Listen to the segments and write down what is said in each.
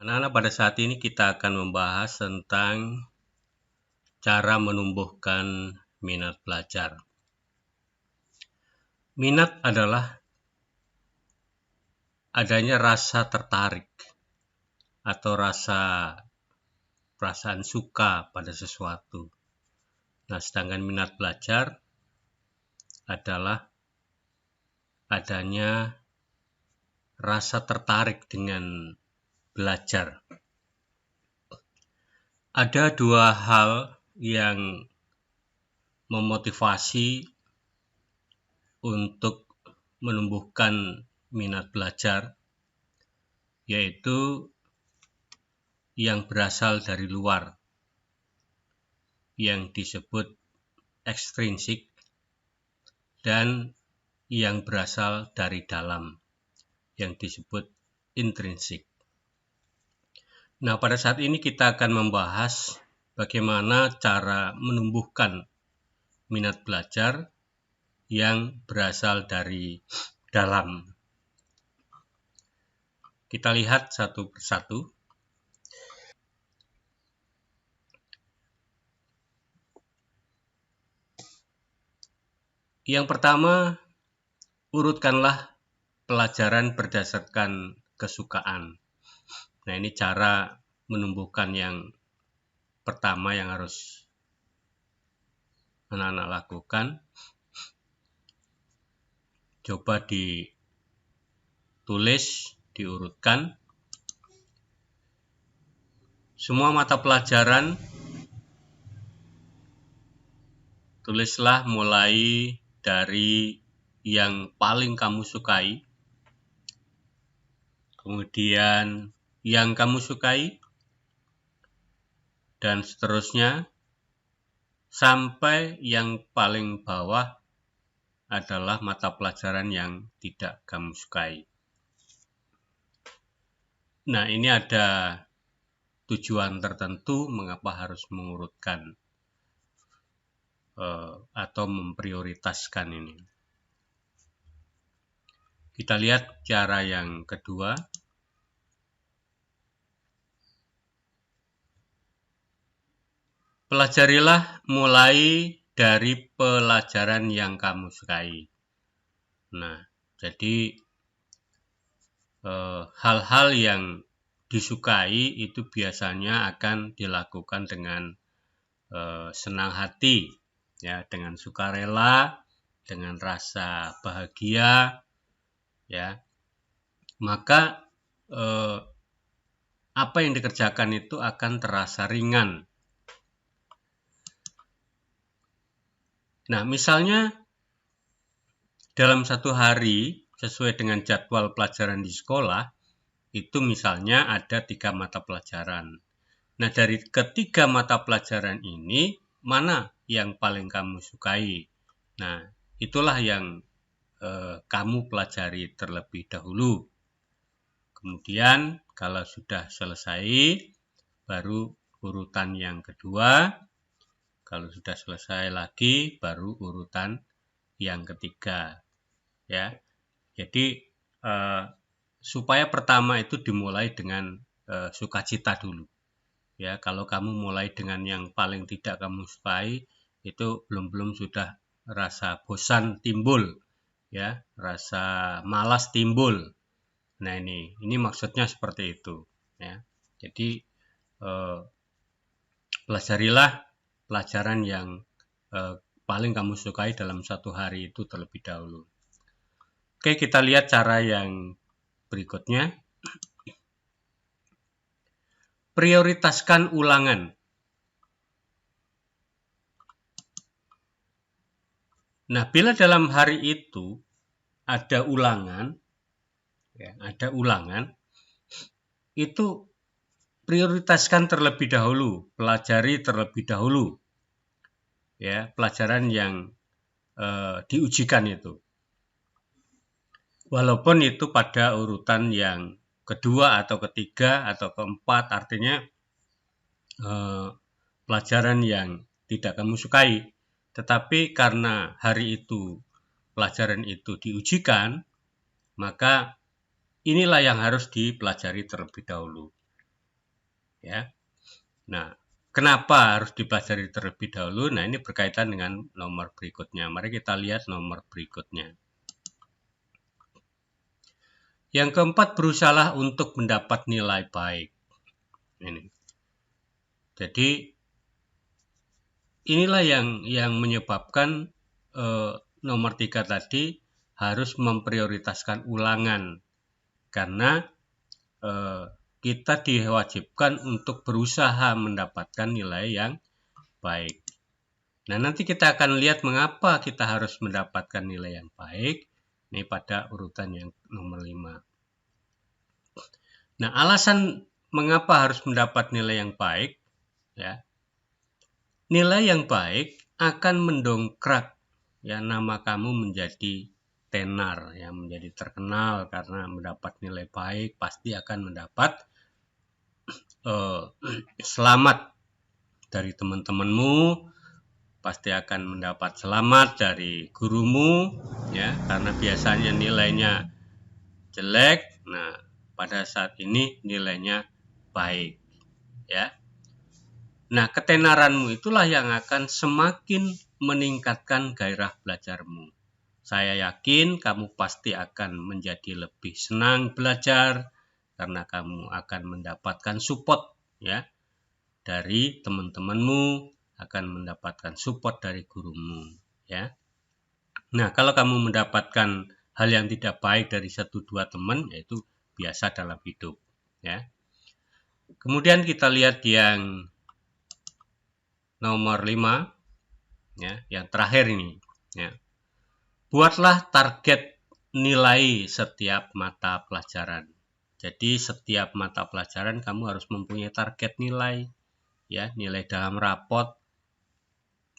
Anak-anak, pada saat ini kita akan membahas tentang cara menumbuhkan minat belajar. Minat adalah adanya rasa tertarik atau perasaan suka pada sesuatu. Nah, sedangkan minat belajar adalah adanya rasa tertarik dengan belajar. Ada dua hal yang memotivasi untuk menumbuhkan minat belajar, yaitu yang berasal dari luar, yang disebut ekstrinsik, dan yang berasal dari dalam, yang disebut intrinsik. Nah, pada saat ini kita akan membahas bagaimana cara menumbuhkan minat belajar yang berasal dari dalam. Kita lihat satu persatu. Yang pertama, urutkanlah pelajaran berdasarkan kesukaan. Nah, ini cara menumbuhkan yang pertama yang harus anak-anak lakukan. Coba ditulis, diurutkan. Semua mata pelajaran, tulislah mulai dari yang paling kamu sukai, kemudian yang kamu sukai, dan seterusnya, sampai yang paling bawah adalah mata pelajaran yang tidak kamu sukai. Nah, ini ada tujuan tertentu mengapa harus mengurutkan atau memprioritaskan ini. Kita lihat cara yang kedua. Pelajarilah mulai dari pelajaran yang kamu sukai. Nah, jadi hal-hal yang disukai itu biasanya akan dilakukan dengan senang hati, ya, dengan sukarela, dengan rasa bahagia, ya. Maka apa yang dikerjakan itu akan terasa ringan. Nah, misalnya dalam satu hari sesuai dengan jadwal pelajaran di sekolah, itu misalnya ada 3 mata pelajaran. Nah, dari ketiga mata pelajaran ini, mana yang paling kamu sukai? Nah, itulah yang kamu pelajari terlebih dahulu. Kemudian, kalau sudah selesai, baru urutan yang kedua. Kalau sudah selesai lagi, baru urutan yang ketiga. Ya, jadi supaya pertama itu dimulai dengan sukacita dulu. Ya, kalau kamu mulai dengan yang paling tidak kamu sukai, itu belum sudah rasa bosan timbul, ya, rasa malas timbul. Nah, ini maksudnya seperti itu, ya. Jadi pelajarilah pelajaran yang paling kamu sukai dalam satu hari itu terlebih dahulu. Oke, kita lihat cara yang berikutnya. Prioritaskan ulangan. Nah, bila dalam hari itu ada ulangan, ya, itu prioritaskan terlebih dahulu, pelajari terlebih dahulu, ya, pelajaran yang diujikan itu. Walaupun itu pada urutan yang kedua atau ketiga atau keempat, artinya pelajaran yang tidak kamu sukai, tetapi karena hari itu pelajaran itu diujikan, maka inilah yang harus dipelajari terlebih dahulu. ya. Nah, kenapa harus dipelajari terlebih dahulu? Nah, ini berkaitan dengan nomor berikutnya. Mari kita lihat nomor berikutnya. Yang keempat, berusahalah untuk mendapat nilai baik. Ini. Jadi, inilah yang menyebabkan nomor 3 tadi harus memprioritaskan ulangan. Karena kita diwajibkan untuk berusaha mendapatkan nilai yang baik. Nah, nanti kita akan lihat mengapa kita harus mendapatkan nilai yang baik. Ini pada urutan yang nomor 5. Nah, alasan mengapa harus mendapat nilai yang baik, ya. Nilai yang baik akan mendongkrak ya nama kamu menjadi tenar, ya, menjadi terkenal karena mendapat nilai baik, pasti akan mendapat selamat dari teman-temanmu, pasti akan mendapat selamat dari gurumu, ya, karena biasanya nilainya jelek. Nah, pada saat ini nilainya baik, ya. Nah, ketenaranmu itulah yang akan semakin meningkatkan gairah belajarmu. Saya yakin kamu pasti akan menjadi lebih senang belajar karena kamu akan mendapatkan support, ya, dari teman-temanmu, akan mendapatkan support dari gurumu, ya. Nah, kalau kamu mendapatkan hal yang tidak baik dari 1-2 teman, yaitu biasa dalam hidup, ya. Kemudian kita lihat yang nomor 5, ya, yang terakhir ini, ya. Buatlah target nilai setiap mata pelajaran. Jadi setiap mata pelajaran kamu harus mempunyai target nilai, ya, nilai dalam rapot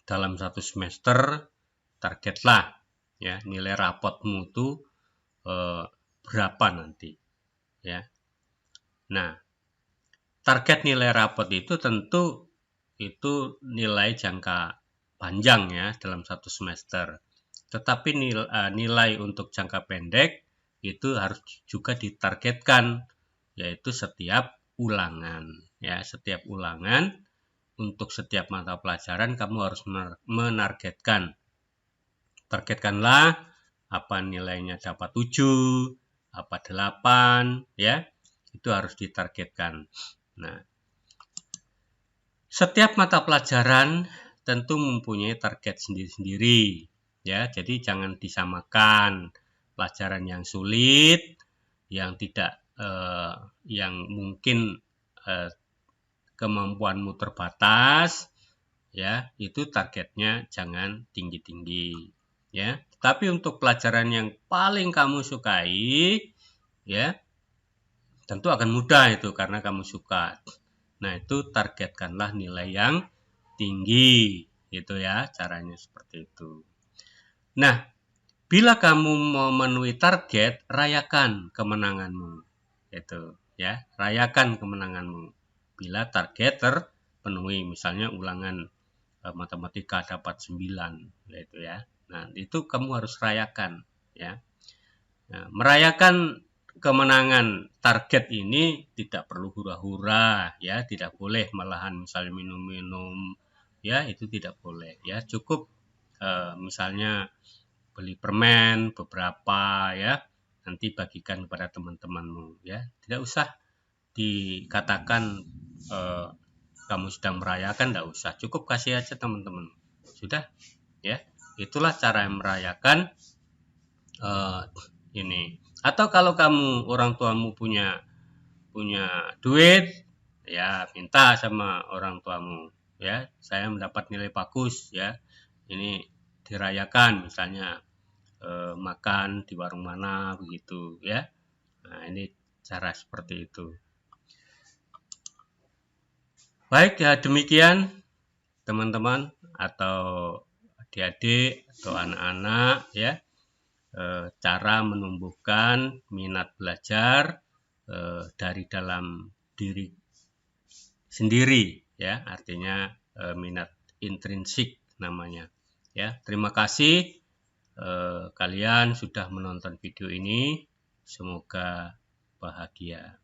dalam 1 semester. Targetlah, ya, nilai rapotmu itu berapa nanti, ya. Nah, target nilai rapot itu tentu itu nilai jangka panjang, ya, dalam 1 semester. Tetapi nilai untuk jangka pendek itu harus juga ditargetkan, yaitu setiap ulangan, ya, setiap ulangan untuk setiap mata pelajaran kamu harus menargetkan. Targetkanlah apa nilainya dapat 7, apa 8, ya. Itu harus ditargetkan. Nah, setiap mata pelajaran tentu mempunyai target sendiri-sendiri, ya. Jadi jangan disamakan pelajaran yang sulit, yang tidak yang mungkin kemampuanmu terbatas, ya, itu targetnya jangan tinggi-tinggi, ya. Tapi untuk pelajaran yang paling kamu sukai, ya, tentu akan mudah itu karena kamu suka. Nah, itu targetkanlah nilai yang tinggi, gitu ya, caranya seperti itu. Nah, bila kamu memenuhi target, rayakan kemenanganmu, gitu, ya, rayakan kemenanganmu. Bila target terpenuhi, misalnya ulangan matematika dapat 9, gitu ya. Nah, itu kamu harus rayakan, ya. Nah, merayakan kemenangan target ini tidak perlu hura-hura, ya, tidak boleh malahan misalnya minum-minum, ya, itu tidak boleh, ya. Cukup misalnya beli permen beberapa, ya, nanti bagikan kepada teman-temanmu, ya. Tidak usah dikatakan kamu sedang merayakan, tidak usah, cukup kasih aja teman-teman, sudah, ya. Itulah cara merayakan ini. Atau kalau kamu orang tuamu punya duit, ya, minta sama orang tuamu, ya, saya mendapat nilai bagus, ya, ini dirayakan, misalnya makan di warung mana begitu, ya. Nah, ini cara seperti itu. Baik, ya, demikian teman-teman atau adik-adik atau anak-anak, ya, cara menumbuhkan minat belajar dari dalam diri sendiri, ya, artinya minat intrinsik namanya, ya. Terima kasih kalian sudah menonton video ini, semoga bahagia.